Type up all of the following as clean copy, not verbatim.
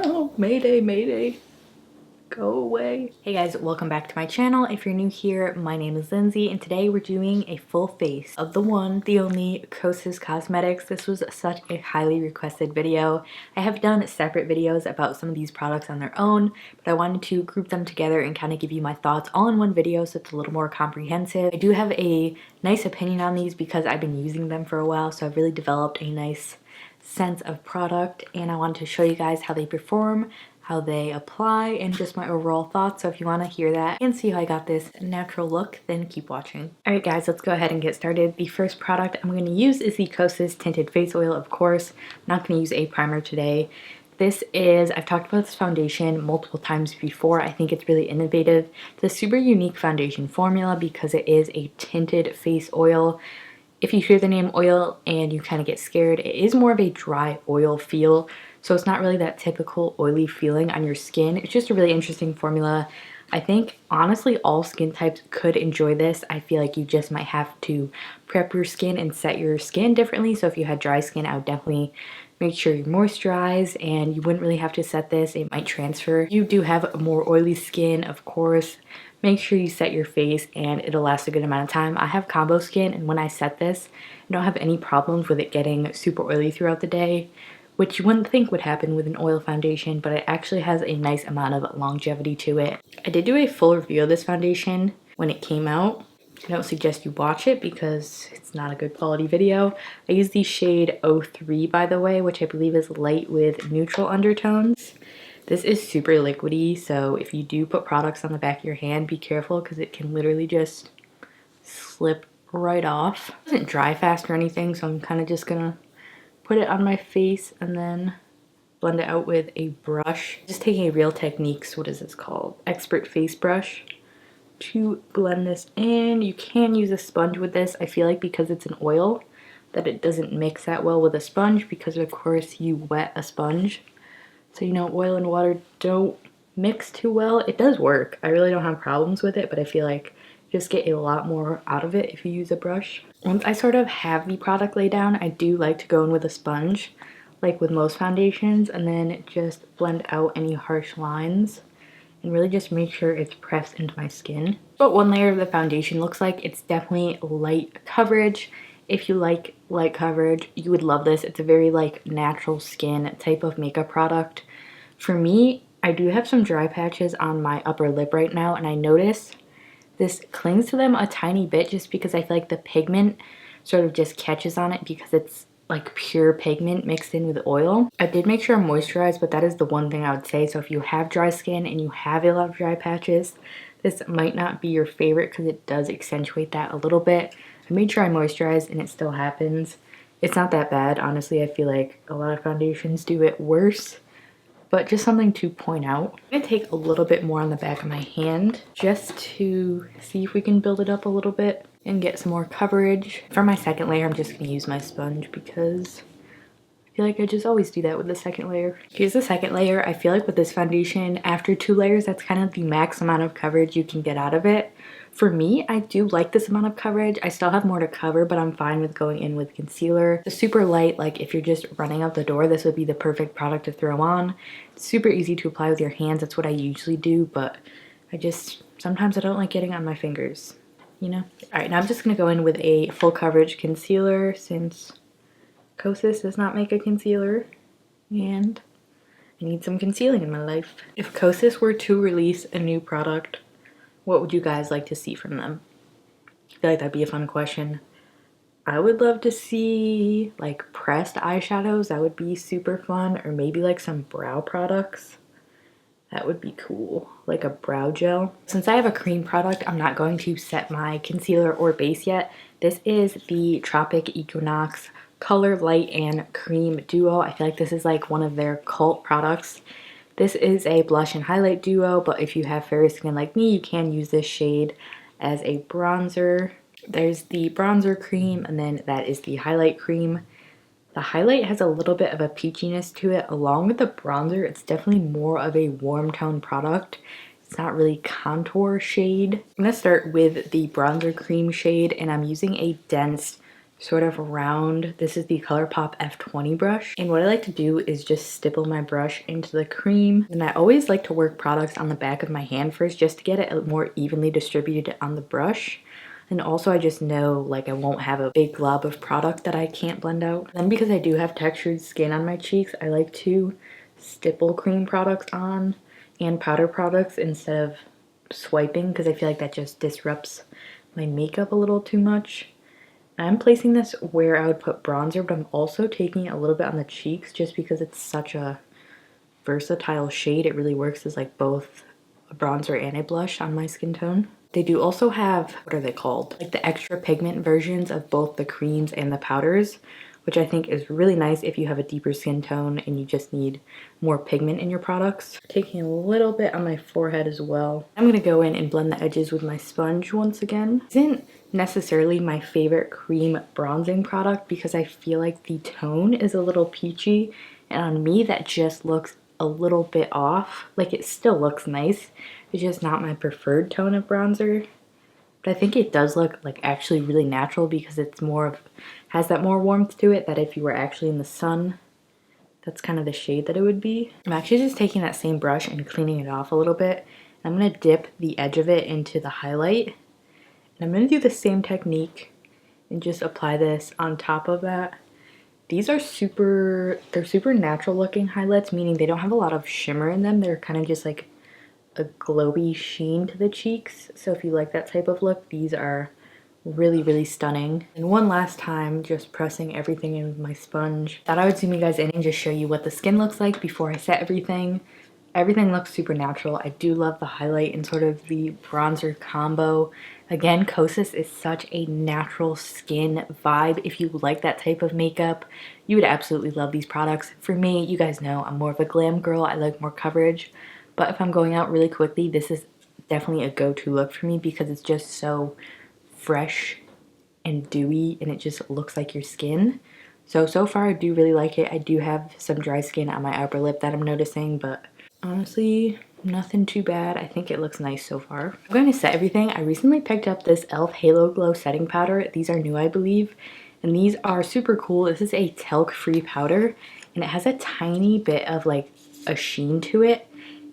No, mayday, mayday. Go away. Hey guys, welcome back to my channel. If you're new here, my name is Lindsay, and today we're doing a full face of the one, the only Kosas Cosmetics. This was such a highly requested video. I have done separate videos about some of these products on their own, but I wanted to group them together and kind of give you my thoughts all in one video so it's a little more comprehensive. I do have a nice opinion on these because I've been using them for a while, so I've really developed a nice sense of product, and I wanted to show you guys how they perform, how they apply, and just my overall thoughts. So if you want to hear that and see how I got this natural look, then keep watching. Alright guys, let's go ahead and get started. The first product I'm going to use is the Kosas Tinted Face Oil, of course. I'm not going to use a primer today. This is, I've talked about this foundation multiple times before. I think it's really innovative. It's a super unique foundation formula because it is a tinted face oil. If you hear the name oil and you kind of get scared, it is more of a dry oil feel. So it's not really that typical oily feeling on your skin. It's just a really interesting formula. I think honestly all skin types could enjoy this. I feel like you just might have to prep your skin and set your skin differently. So if you had dry skin, I would definitely make sure you moisturize, and you wouldn't really have to set this. It might transfer. You do have more oily skin, of course. Make sure you set your face and it'll last a good amount of time. I have combo skin, and when I set this, I don't have any problems with it getting super oily throughout the day, which you wouldn't think would happen with an oil foundation, but it actually has a nice amount of longevity to it. I did do a full review of this foundation when it came out. I don't suggest you watch it because it's not a good quality video. I use the shade 03, by the way, which I believe is light with neutral undertones. This is super liquidy, so if you do put products on the back of your hand, be careful because it can literally just slip right off. It doesn't dry fast or anything, so I'm kind of just gonna put it on my face and then blend it out with a brush. Just taking a Real Techniques, what is this called? Expert face brush to blend this in. You can use a sponge with this. I feel like because it's an oil that it doesn't mix that well with a sponge because of course you wet a sponge. So you know, oil and water don't mix too well. It does work. I really don't have problems with it, but I feel like you just get a lot more out of it if you use a brush. Once I sort of have the product laid down, I do like to go in with a sponge, like with most foundations, and then just blend out any harsh lines and really just make sure it's pressed into my skin. But one layer of the foundation looks like it's definitely light coverage. If you like light coverage, you would love this. It's a very like natural skin type of makeup product. For me, I do have some dry patches on my upper lip right now, and I notice this clings to them a tiny bit just because I feel like the pigment sort of just catches on it because it's like pure pigment mixed in with oil. I did make sure I'm moisturized, but that is the one thing I would say. So if you have dry skin and you have a lot of dry patches, this might not be your favorite because it does accentuate that a little bit. I made sure I moisturized and it still happens. It's not that bad, honestly. I feel like a lot of foundations do it worse, but just something to point out. I'm gonna take a little bit more on the back of my hand just to see if we can build it up a little bit and get some more coverage. For my second layer, I'm just gonna use my sponge because I feel like I just always do that with the second layer. Here's the second layer. I feel like with this foundation, after 2 layers, that's kind of the max amount of coverage you can get out of it. For me, I do like this amount of coverage. I still have more to cover, but I'm fine with going in with concealer. The super light, like if you're just running out the door, this would be the perfect product to throw on. It's super easy to apply with your hands. That's what I usually do, but sometimes I don't like getting on my fingers, you know? All right, now I'm just gonna go in with a full coverage concealer since Kosas does not make a concealer, and I need some concealing in my life. If Kosas were to release a new product, what would you guys like to see from them? I feel like that'd be a fun question. I would love to see like pressed eyeshadows. That would be super fun. Or maybe like some brow products. That would be cool. Like a brow gel. Since I have a cream product, I'm not going to set my concealer or base yet. This is the Tropic Equinox Color Light and Cream Duo. I feel like this is like one of their cult products. This is a blush and highlight duo, but if you have fair skin like me, you can use this shade as a bronzer. There's the bronzer cream, and then that is the highlight cream. The highlight has a little bit of a peachiness to it. Along with the bronzer, it's definitely more of a warm tone product. It's not really contour shade. I'm going to start with the bronzer cream shade, and I'm using a dense sort of round. This is the ColourPop F20 brush. And what I like to do is just stipple my brush into the cream. And I always like to work products on the back of my hand first just to get it more evenly distributed on the brush. And also I just know like I won't have a big glob of product that I can't blend out. Then because I do have textured skin on my cheeks, I like to stipple cream products on and powder products instead of swiping because I feel like that just disrupts my makeup a little too much. I'm placing this where I would put bronzer, but I'm also taking it a little bit on the cheeks just because it's such a versatile shade. It really works as like both a bronzer and a blush on my skin tone. They do also have, what are they called? Like the extra pigment versions of both the creams and the powders, which I think is really nice if you have a deeper skin tone and you just need more pigment in your products. Taking a little bit on my forehead as well. I'm gonna go in and blend the edges with my sponge once again. Isn't necessarily my favorite cream bronzing product because I feel like the tone is a little peachy, and on me that just looks a little bit off. Like it still looks nice, it's just not my preferred tone of bronzer. But I think it does look like actually really natural because it's more of, has that more warmth to it that if you were actually in the sun, that's kind of the shade that it would be. I'm actually just taking that same brush and cleaning it off a little bit. I'm gonna dip the edge of it into the highlight. And I'm gonna do the same technique and just apply this on top of that. These are they're super natural looking highlights, meaning they don't have a lot of shimmer in them. They're kind of just like a glowy sheen to the cheeks. So if you like that type of look, these are really, really stunning. And one last time, just pressing everything in with my sponge. Thought I would zoom you guys in and just show you what the skin looks like before I set everything. Everything looks super natural. I do love the highlight and sort of the bronzer combo. Again, Kosas is such a natural skin vibe. If you like that type of makeup, you would absolutely love these products. For me, you guys know I'm more of a glam girl. I like more coverage. But if I'm going out really quickly, this is definitely a go-to look for me because it's just so fresh and dewy and it just looks like your skin. So far I do really like it. I do have some dry skin on my upper lip that I'm noticing, but honestly, nothing too bad. I think it looks nice so far. I'm going to set everything. I recently picked up this e.l.f. Halo Glow setting powder. These are new, I believe, and these are super cool. This is a talc-free powder and it has a tiny bit of like a sheen to it.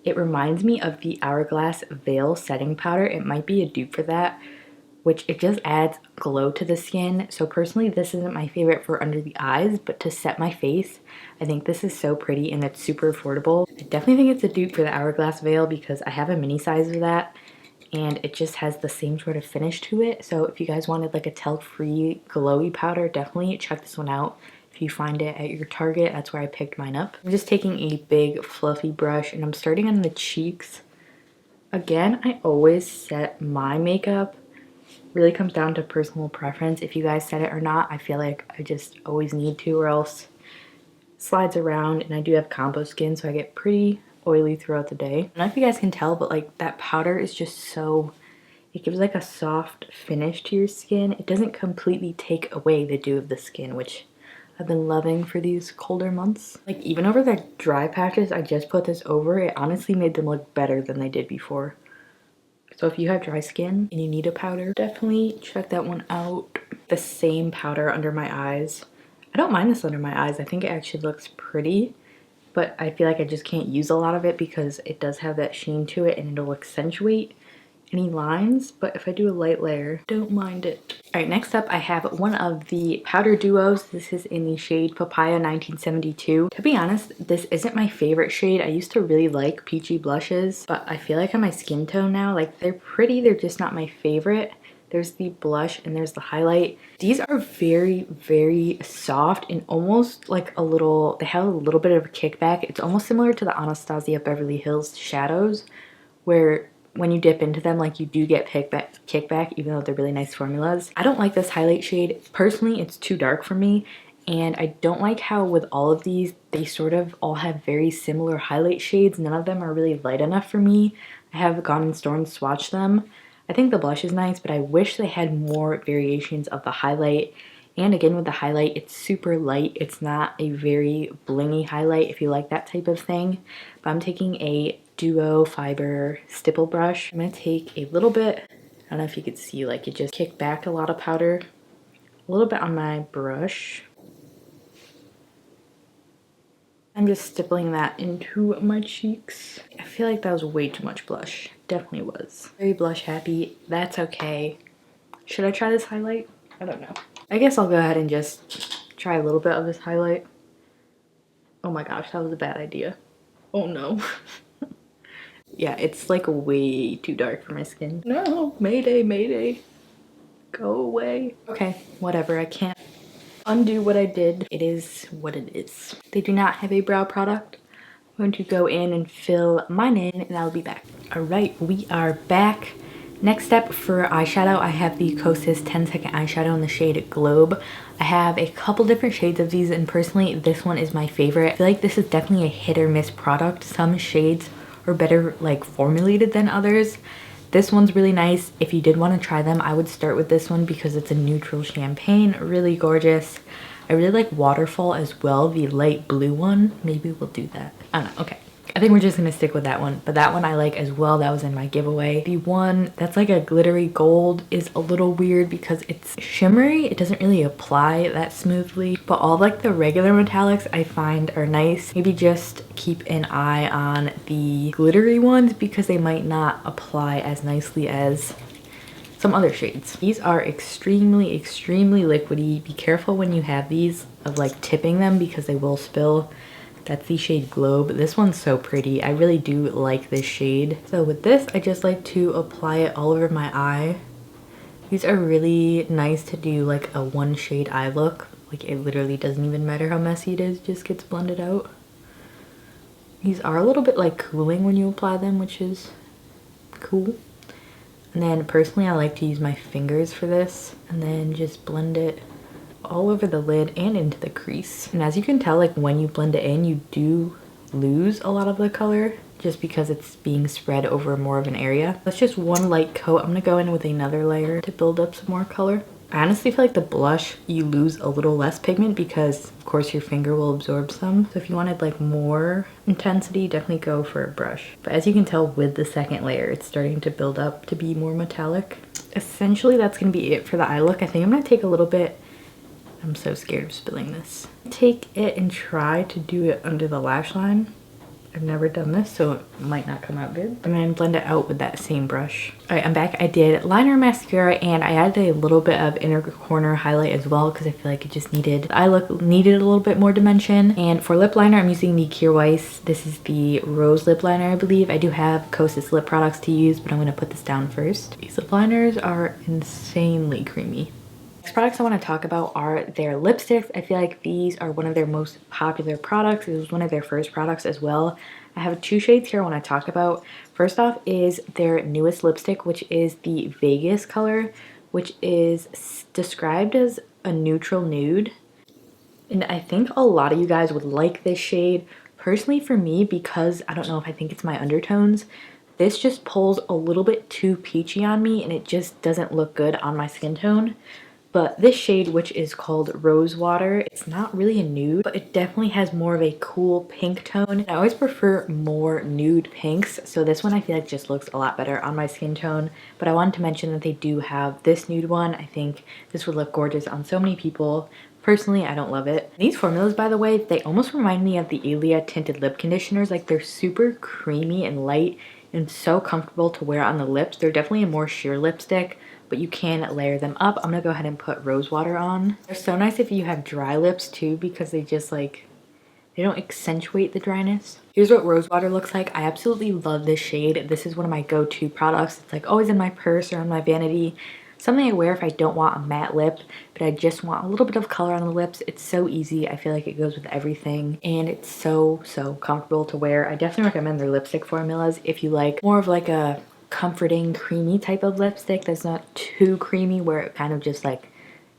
It reminds me of the Hourglass Veil setting powder. It might be a dupe for that, which it just adds glow to the skin. So personally, this isn't my favorite for under the eyes, but to set my face, I think this is so pretty and it's super affordable. I definitely think it's a dupe for the Hourglass Veil because I have a mini size of that and it just has the same sort of finish to it. So if you guys wanted like a talc-free glowy powder, definitely check this one out. If you find it at your Target, that's where I picked mine up. I'm just taking a big fluffy brush and I'm starting on the cheeks. Again, I always set my makeup. Really comes down to personal preference. If you guys set it or not, I feel like I just always need to or else it slides around, and I do have combo skin, so I get pretty oily throughout the day. I don't know if you guys can tell, but like that powder is just so, it gives like a soft finish to your skin. It doesn't completely take away the dew of the skin, which I've been loving for these colder months. Like even over the dry patches I just put this over, it honestly made them look better than they did before. So if you have dry skin and you need a powder, definitely check that one out. The same powder under my eyes. I don't mind this under my eyes. I think it actually looks pretty, but I feel like I just can't use a lot of it because it does have that sheen to it and it'll accentuate any lines. But if I do a light layer, don't mind it. All right, next up I have one of the powder duos. This is in the shade Papaya 1972. To be honest, this isn't my favorite shade. I used to really like peachy blushes, but I feel like on my skin tone now, like they're pretty, they're just not my favorite. There's the blush and there's the highlight. These are very, very soft and almost like a little, they have a little bit of a kickback. It's almost similar to the Anastasia Beverly Hills shadows, where when you dip into them, like you do get kickback, even though they're really nice formulas. I don't like this highlight shade. Personally, it's too dark for me. And I don't like how with all of these, they sort of all have very similar highlight shades. None of them are really light enough for me. I have gone in store and swatched them. I think the blush is nice, but I wish they had more variations of the highlight. And again, with the highlight, it's super light. It's not a very blingy highlight if you like that type of thing. But I'm taking a Duo Fiber stipple brush. I'm gonna take a little bit, I don't know if you could see, like it just kicked back a lot of powder a little bit on my brush. I'm just stippling that into my cheeks. I feel like that was way too much blush. Definitely was. Very blush happy. That's okay. Should I try this highlight? I don't know. I guess I'll go ahead and just try a little bit of this highlight. Oh my gosh, that was a bad idea. Oh no. Yeah, it's like way too dark for my skin. No, mayday, mayday. Go away. Okay, whatever, I can't undo what I did. It is what it is. They do not have a brow product. I'm going to go in and fill mine in and I'll be back. All right, we are back. Next step for eyeshadow, I have the Kosas 10-second eyeshadow in the shade Globe. I have a couple different shades of these and personally this one is my favorite. I feel like this is definitely a hit or miss product. Some shades are better like formulated than others. This one's really nice. If you did want to try them, I would start with this one because it's a neutral champagne, really gorgeous. I really like Waterfall as well, the light blue one. Maybe we'll do that. I don't know, okay. I think we're just gonna stick with that one, but that one I like as well. That was in my giveaway. The one that's like a glittery gold is a little weird because it's shimmery. It doesn't really apply that smoothly, but all like the regular metallics I find are nice. Maybe just keep an eye on the glittery ones because they might not apply as nicely as some other shades. These are extremely, extremely liquidy. Be careful when you have these of like tipping them because they will spill. That's the shade Globe. This one's so pretty. I really do like this shade. So with this, I just like to apply it all over my eye. These are really nice to do like a one shade eye look. Like it literally doesn't even matter how messy it is, it just gets blended out. These are a little bit like cooling when you apply them, which is cool. And then personally, I like to use my fingers for this and then just blend it all over the lid and into the crease. And as you can tell, like when you blend it in, you do lose a lot of the color just because it's being spread over more of an area. That's just one light coat. I'm gonna go in with another layer to build up some more color. I honestly feel like the blush, you lose a little less pigment because of course your finger will absorb some. So if you wanted like more intensity, definitely go for a brush. But as you can tell with the second layer, it's starting to build up to be more metallic. Essentially, that's gonna be it for the eye look. I think I'm gonna take a little bit, I'm so scared of spilling this. Take it and try to do it under the lash line. I've never done this, so it might not come out good. And then blend it out with that same brush. All right, I'm back. I did liner, mascara, and I added a little bit of inner corner highlight as well because I feel like it just needed, the eye look needed a little bit more dimension. And for lip liner, I'm using the Kjaer Weis. This is the Rose lip liner, I believe. I do have Kosas lip products to use, but I'm gonna put this down first. These lip liners are insanely creamy. Next products I want to talk about are their lipsticks. I feel like these are one of their most popular products. It was one of their first products as well. I have two shades here I want to talk about. First off is their newest lipstick, which is the Vegas color, which is described as a neutral nude. And I think a lot of you guys would like this shade. Personally for me, because I don't know if I think it's my undertones, this just pulls a little bit too peachy on me and it just doesn't look good on my skin tone. But this shade, which is called Rosewater, it's not really a nude, but it definitely has more of a cool pink tone. I always prefer more nude pinks, so this one I feel like just looks a lot better on my skin tone. But I wanted to mention that they do have this nude one. I think this would look gorgeous on so many people. Personally, I don't love it. These formulas, by the way, they almost remind me of the Ilia tinted lip conditioners. Like they're super creamy and light and so comfortable to wear on the lips. They're definitely a more sheer lipstick, but you can layer them up. I'm gonna go ahead and put Rosewater on. They're so nice if you have dry lips too because they just like, they don't accentuate the dryness. Here's what Rosewater looks like. I absolutely love this shade. This is one of my go-to products. It's like always in my purse or on my vanity. Something I wear if I don't want a matte lip, but I just want a little bit of color on the lips. It's so easy. I feel like it goes with everything and it's so, so comfortable to wear. I definitely recommend their lipstick formulas if you like more of like a comforting creamy type of lipstick that's not too creamy where it kind of just like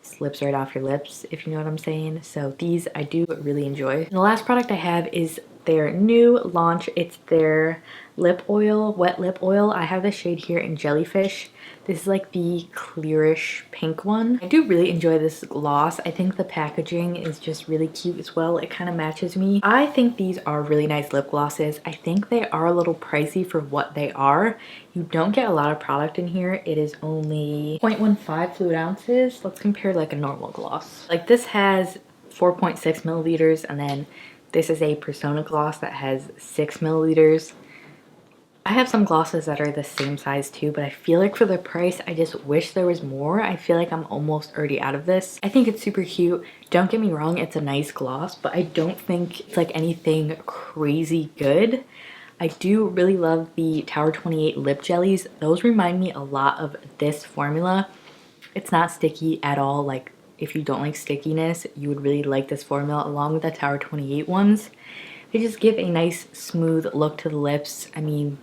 slips right off your lips, if you know what I'm saying. So these I do really enjoy. And the last product I have is their new launch. It's their lip oil, wet lip oil. I have the shade here in Jellyfish. This is like the clearish pink one. I do really enjoy this gloss. I think the packaging is just really cute as well. It kind of matches me. I think these are really nice lip glosses. I think they are a little pricey for what they are. You don't get a lot of product in here. It is only 0.15 fluid ounces. Let's compare like a normal gloss. Like this has 4.6 milliliters, and then this is a Persona gloss that has 6 milliliters. I have some glosses that are the same size too, but I feel like for the price, I just wish there was more. I feel like I'm almost already out of this. I think it's super cute. Don't get me wrong, it's a nice gloss, but I don't think it's like anything crazy good. I do really love the Tower 28 lip jellies. Those remind me a lot of this formula. It's not sticky at all. Like if you don't like stickiness, you would really like this formula along with the Tower 28 ones. They just give a nice smooth look to the lips. I mean,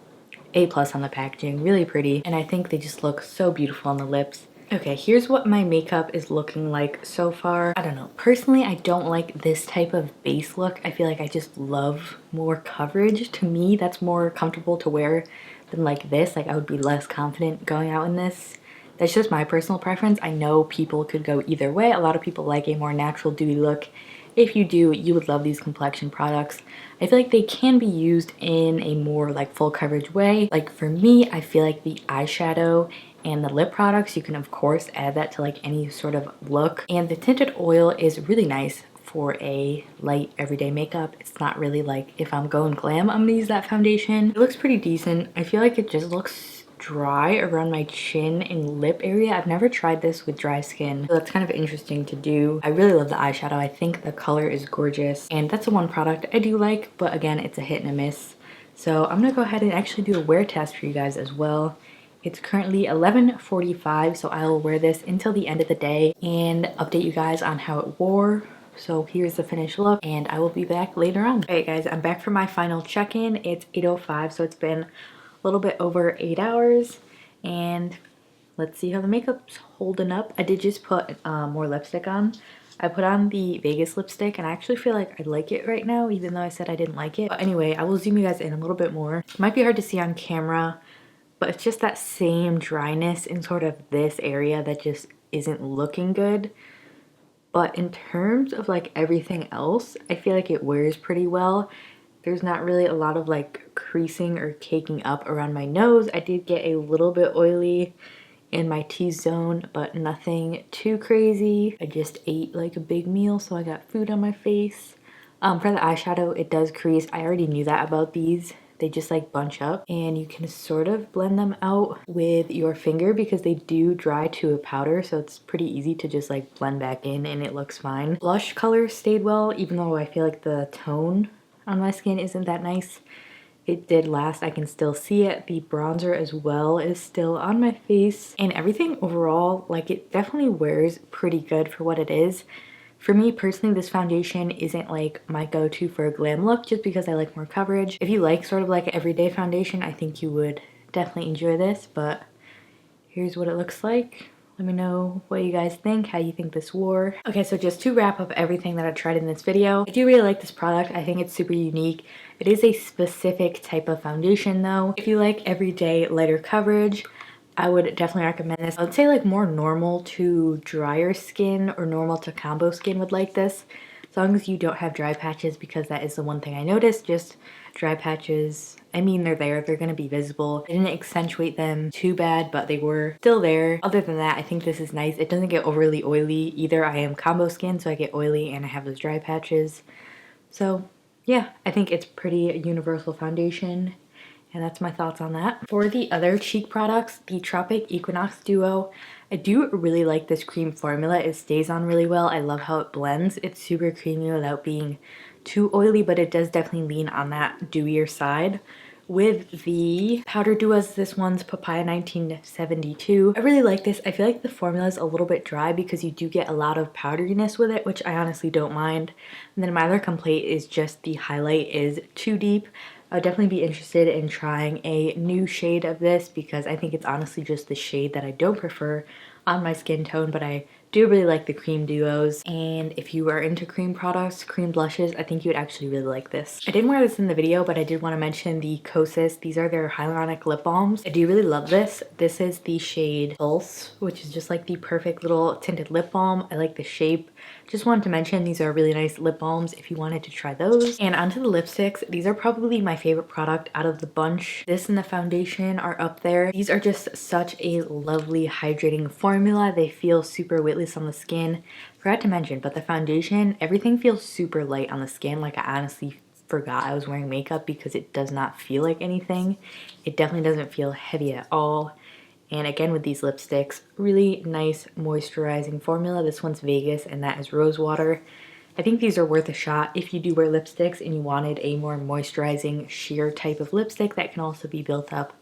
A+ on the packaging, really pretty, and I think they just look so beautiful on the lips. Okay, here's what my makeup is looking like so far. I don't know, personally I don't like this type of base look. I feel like I just love more coverage. To me, that's more comfortable to wear than like this. Like I would be less confident going out in this. That's just my personal preference. I know people could go either way. A lot of people like a more natural dewy look. If you do, you would love these complexion products. I feel like they can be used in a more like full coverage way. Like for me, I feel like the eyeshadow and the lip products, you can of course add that to like any sort of look. And the tinted oil is really nice for a light everyday makeup. It's not really like if I'm going glam, I'm gonna use that foundation. It looks pretty decent. I feel like it just looks dry around my chin and lip area. I've never tried this with dry skin, so that's kind of interesting to do. I really love the eyeshadow. I think the color is gorgeous, and that's the one product I do like, but again, it's a hit and a miss. So I'm gonna go ahead and actually do a wear test for you guys as well. It's currently 11:45, so I'll wear this until the end of the day and update you guys on how it wore. So here's the finished look, and I will be back later on. Alright guys, I'm back for my final check-in. It's 8:05, so it's been a little bit over 8 hours, and let's see how the makeup's holding up. I did just put more lipstick on. I put on the Vegas lipstick, and I actually feel like I like it right now, even though I said I didn't like it. But anyway, I will zoom you guys in a little bit more. It might be hard to see on camera, but it's just that same dryness in sort of this area that just isn't looking good. But in terms of like everything else, I feel like it wears pretty well. There's not really a lot of like creasing or caking up around my nose. I did get a little bit oily in my T-zone, but nothing too crazy. I just ate like a big meal, so I got food on my face. For the eyeshadow, it does crease. I already knew that about these. They just like bunch up, and you can sort of blend them out with your finger because they do dry to a powder, so it's pretty easy to just like blend back in and it looks fine. Blush color stayed well, even though I feel like the tone on my skin isn't that nice. It did last. I can still see it. The bronzer as well is still on my face, and everything overall, like, it definitely wears pretty good for what it is. For me personally, this foundation isn't like my go-to for a glam look, just because I like more coverage. If you like sort of like an everyday foundation, I think you would definitely enjoy this, but here's what it looks like. Let me know what you guys think, how you think this wore. Okay, so just to wrap up everything that I tried in this video, I do really like this product. I think it's super unique. It is a specific type of foundation though. If you like everyday lighter coverage, I would definitely recommend this. I would say like more normal to drier skin or normal to combo skin would like this. As long as you don't have dry patches, because that is the one thing I noticed. Just dry patches, I mean, they're there, they're gonna be visible. I didn't accentuate them too bad, but they were still there. Other than that, I think this is nice. It doesn't get overly oily either. I am combo skin, so I get oily and I have those dry patches. So yeah, I think it's pretty universal foundation. And that's my thoughts on that. For the other cheek products, the Tropic Equinox Duo, I do really like this cream formula. It stays on really well. I love how it blends. It's super creamy without being too oily, but it does definitely lean on that dewier side. With the powder duos, this one's Papaya 1972. I really like this. I feel like the formula is a little bit dry because you do get a lot of powderiness with it, which I honestly don't mind. And then my other complaint is just the highlight is too deep. I would definitely be interested in trying a new shade of this because I think it's honestly just the shade that I don't prefer on my skin tone, but I Do really like the cream duos, and if you are into cream products, cream blushes, I think you would actually really like this. I didn't wear this in the video, but I did want to mention the Kosas. These are their hyaluronic lip balms. I do really love this. This is the shade Pulse, which is just like the perfect little tinted lip balm. I like the shape. Just wanted to mention these are really nice lip balms if you wanted to try those. And onto the lipsticks. These are probably my favorite product out of the bunch. This and the foundation are up there. These are just such a lovely hydrating formula. They feel super weightless on the skin. Forgot to mention, but the foundation, everything feels super light on the skin. Like, I honestly forgot I was wearing makeup because it does not feel like anything. It definitely doesn't feel heavy at all. And again, with these lipsticks, really nice moisturizing formula. This one's Vegas and that is Rosewater. I think these are worth a shot if you do wear lipsticks and you wanted a more moisturizing sheer type of lipstick that can also be built up.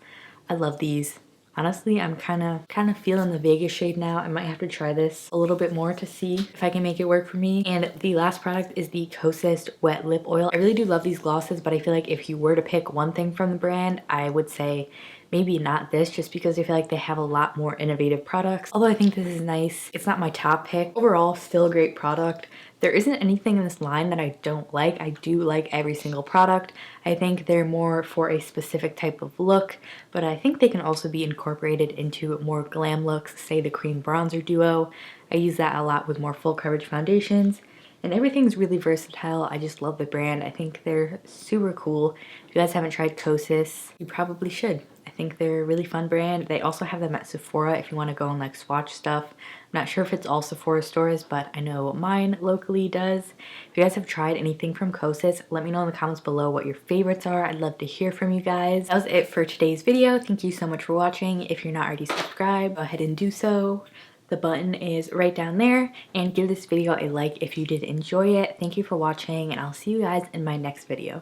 I love these. Honestly, I'm kind of feeling the Vegas shade now. I might have to try this a little bit more to see if I can make it work for me. And the last product is the Kosas Wet Lip Oil. I really do love these glosses, but I feel like if you were to pick one thing from the brand, I would say maybe not this, just because I feel like they have a lot more innovative products. Although I think this is nice, it's not my top pick. Overall, still a great product. There isn't anything in this line that I don't like. I do like every single product. I think they're more for a specific type of look, but I think they can also be incorporated into more glam looks, say the cream bronzer duo. I use that a lot with more full coverage foundations. And everything's really versatile. I just love the brand. I think they're super cool. If you guys haven't tried Kosas, you probably should. I think they're a really fun brand. They also have them at Sephora if you want to go and like swatch stuff. I'm not sure if it's all Sephora stores, but I know mine locally does. If you guys have tried anything from Kosas, let me know in the comments below what your favorites are. I'd love to hear from you guys. That was it for today's video. Thank you so much for watching. If you're not already subscribed, go ahead and do so. The button is right down there, and give this video a like if you did enjoy it. Thank you for watching, and I'll see you guys in my next video.